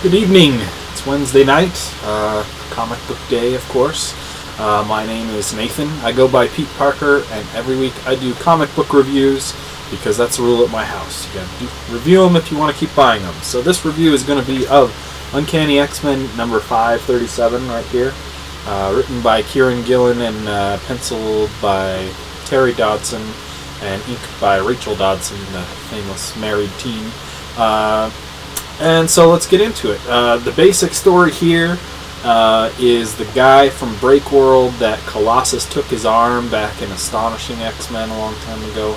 Good evening. It's Wednesday night, comic book day, of course. My name is Nathan. I go by Peteparker, and every week I do comic book reviews because that's the rule at my house. You gotta review them if you want to keep buying them. So this review is going to be of Uncanny X-Men number 537 right here, written by Kieran Gillen and penciled by Terry Dodson and inked by Rachel Dodson, the famous married teen. And so let's get into it. The basic story here is the guy from Breakworld that Colossus took his arm back in Astonishing X-Men a long time ago.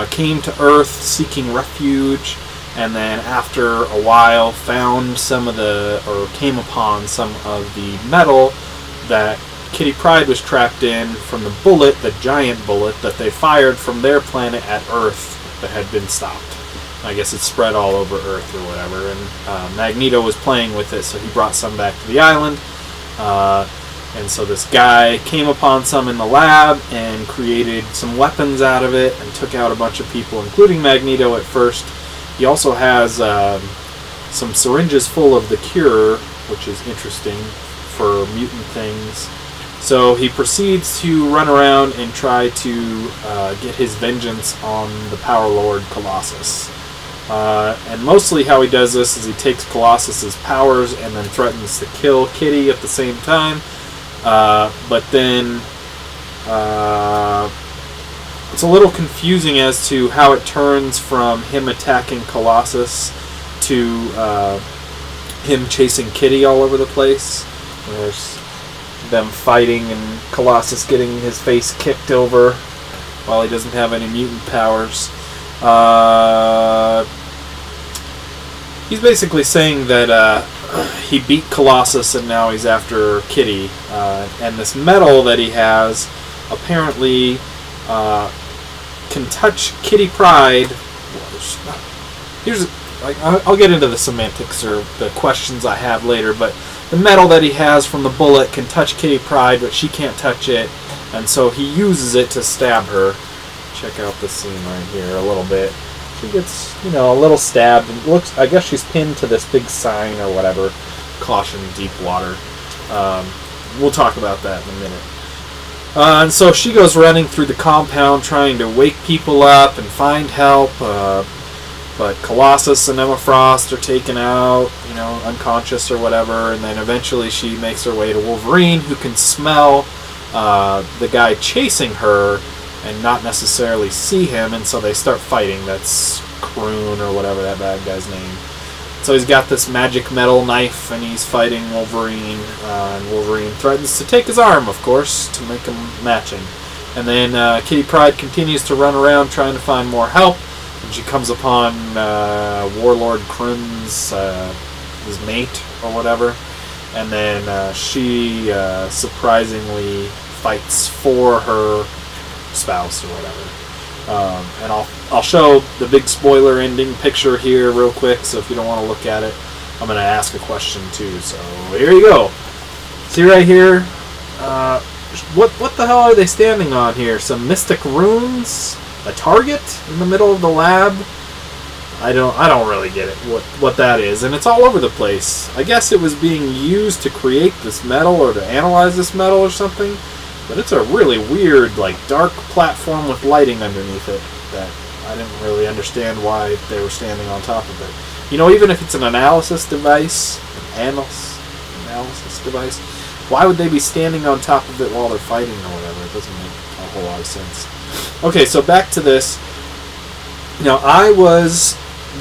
Came to Earth seeking refuge, and then after a while found came upon some of the metal that Kitty Pryde was trapped in from the bullet, the giant bullet that they fired from their planet at Earth that had been stopped. I guess it spread all over Earth or whatever, and Magneto was playing with it, so he brought some back to the island. And so this guy came upon some in the lab and created some weapons out of it and took out a bunch of people, including Magneto at first. He also has some syringes full of the cure, which is interesting for mutant things. So he proceeds to run around and try to get his vengeance on the Power Lord Colossus. And mostly how he does this is he takes Colossus's powers and then threatens to kill Kitty at the same time. But then it's a little confusing as to how it turns from him attacking Colossus to him chasing Kitty all over the place. There's them fighting and Colossus getting his face kicked over while he doesn't have any mutant powers. He's basically saying that he beat Colossus and now he's after Kitty. And this metal that he has apparently can touch Kitty Pryde. I'll get into the semantics or the questions I have later, but the metal that he has from the bullet can touch Kitty Pryde, but she can't touch it, and so he uses it to stab her. Check out the scene right here a little bit. She gets, a little stabbed, and I guess she's pinned to this big sign or whatever, caution deep water. We'll talk about that in a minute. And so she goes running through the compound trying to wake people up and find help, but Colossus and Emma Frost are taken out, unconscious or whatever, and then eventually she makes her way to Wolverine, who can smell the guy chasing her and not necessarily see him, and so they start fighting. That's Croon or whatever that bad guy's name. So he's got this magic metal knife and he's fighting Wolverine, and Wolverine threatens to take his arm, of course, to make him matching. And then Kitty Pryde continues to run around trying to find more help, and she comes upon Warlord Croon's his mate or whatever, and then she surprisingly fights for her spouse or whatever. And I'll show the big spoiler ending picture here real quick, so if you don't want to look at it, I'm going to ask a question too. So here you go. See right here, what the hell are they standing on here? Some mystic runes? A target in the middle of the lab? I don't really get it what that is, and it's all over the place. I guess it was being used to create this metal or to analyze this metal or something. But it's a really weird, dark platform with lighting underneath it that I didn't really understand why they were standing on top of it. Even if it's an analysis device, why would they be standing on top of it while they're fighting or whatever? It doesn't make a whole lot of sense. Okay, so back to this. I was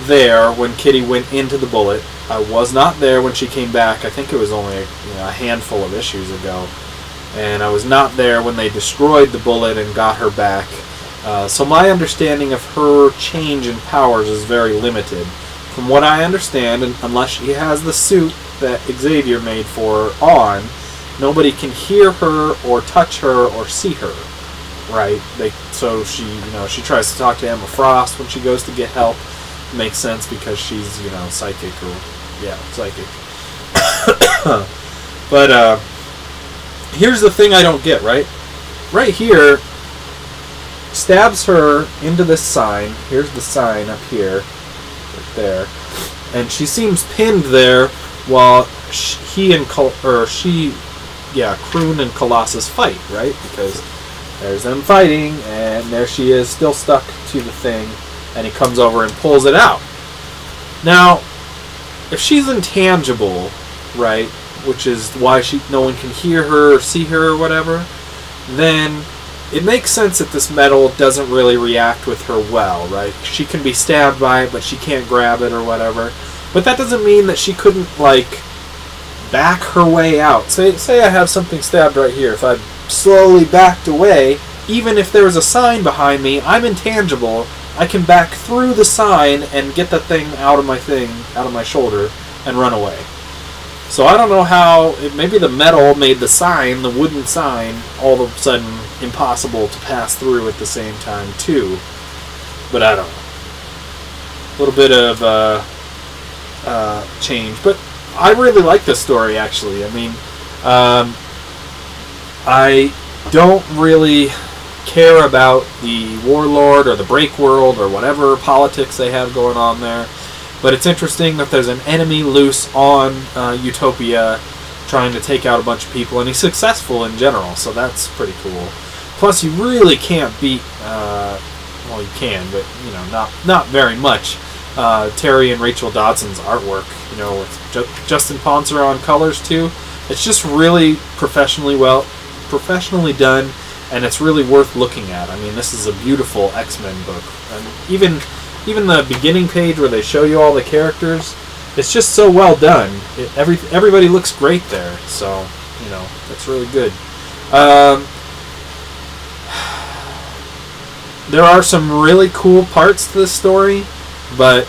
there when Kitty went into the bullet. I was not there when she came back. I think it was only a handful of issues ago. And I was not there when they destroyed the bullet and got her back. So my understanding of her change in powers is very limited. From what I understand, unless she has the suit that Xavier made for her on, nobody can hear her or touch her or see her. Right? So she tries to talk to Emma Frost when she goes to get help. Makes sense because she's, psychic psychic. But, here's the thing I don't get, right? Right here, stabs her into this sign. Here's the sign up here, right there. and she seems pinned there while Kroon and Colossus fight, right? Because there's them fighting, and there she is, still stuck to the thing, and he comes over and pulls it out. Now, if she's intangible, right, which is why no one can hear her or see her or whatever, then it makes sense that this metal doesn't really react with her well, right? She can be stabbed by it, but she can't grab it or whatever. But that doesn't mean that she couldn't, like, back her way out. Say I have something stabbed right here. If I slowly backed away, even if there was a sign behind me, I'm intangible. I can back through the sign and get that thing out of my shoulder, and run away. So I don't know how, maybe the metal made the sign, the wooden sign, all of a sudden impossible to pass through at the same time too. But I don't know. A little bit of change. But I really like this story, actually. I mean, I don't really care about the Warlord or the Break World or whatever politics they have going on there. But it's interesting that there's an enemy loose on Utopia trying to take out a bunch of people, and he's successful in general, so that's pretty cool. Plus, you really can't beat, well, you can, but, you know, not very much, Terry and Rachel Dodson's artwork, you know, with Justin Ponser on colors, too. It's just really professionally done, and it's really worth looking at. I mean, this is a beautiful X-Men book. And even the beginning page where they show you all the characters, it's just so well done. Everybody looks great there, so, you know, that's really good. There are some really cool parts to this story, but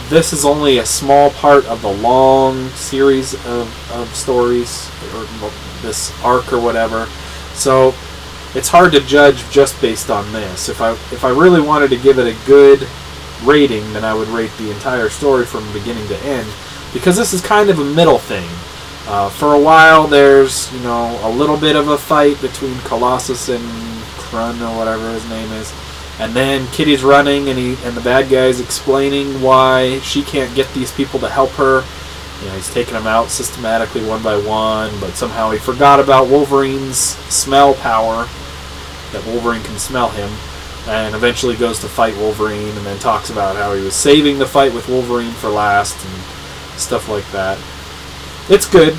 this is only a small part of the long series of stories, or this arc or whatever. So it's hard to judge just based on this. If I really wanted to give it a good rating, then I would rate the entire story from beginning to end, because this is kind of a middle thing. For a while, there's, you know, a little bit of a fight between Colossus and Krun or whatever his name is, and then Kitty's running, and the bad guy's explaining why she can't get these people to help her. You know, he's taking them out systematically one by one, but somehow he forgot about Wolverine's smell power, that Wolverine can smell him, and eventually goes to fight Wolverine, and then talks about how he was saving the fight with Wolverine for last, and stuff like that. It's good.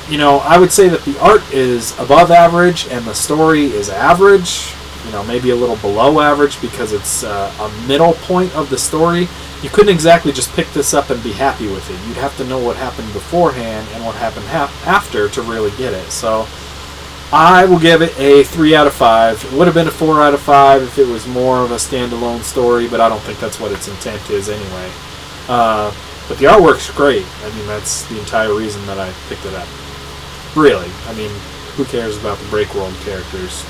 You know, I would say that the art is above average, and the story is average. You know, maybe a little below average, because it's a middle point of the story. You couldn't exactly just pick this up and be happy with it. You'd have to know what happened beforehand and what happened after to really get it. So I will give it a 3 out of 5. It would have been a 4 out of 5 if it was more of a standalone story, but I don't think that's what its intent is anyway. But the artwork's great. I mean, that's the entire reason that I picked it up. Really. I mean, who cares about the Break World characters?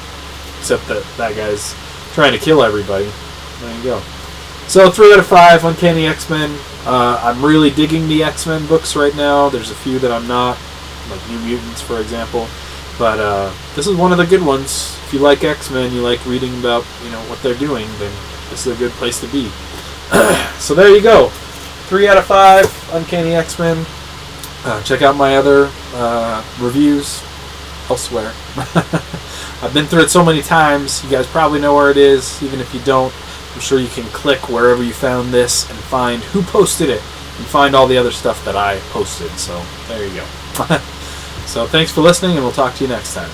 Except that guy's trying to kill everybody. There you go. So 3 out of 5, Uncanny X-Men. I'm really digging the X-Men books right now. There's a few that I'm not, like New Mutants, for example. But this is one of the good ones. If you like X-Men, you like reading about, you know, what they're doing, then this is a good place to be. So there you go. 3 out of 5, Uncanny X-Men. Check out my other reviews elsewhere. I've been through it so many times. You guys probably know where it is. Even if you don't, I'm sure you can click wherever you found this and find who posted it and find all the other stuff that I posted. So there you go. So thanks for listening, and we'll talk to you next time.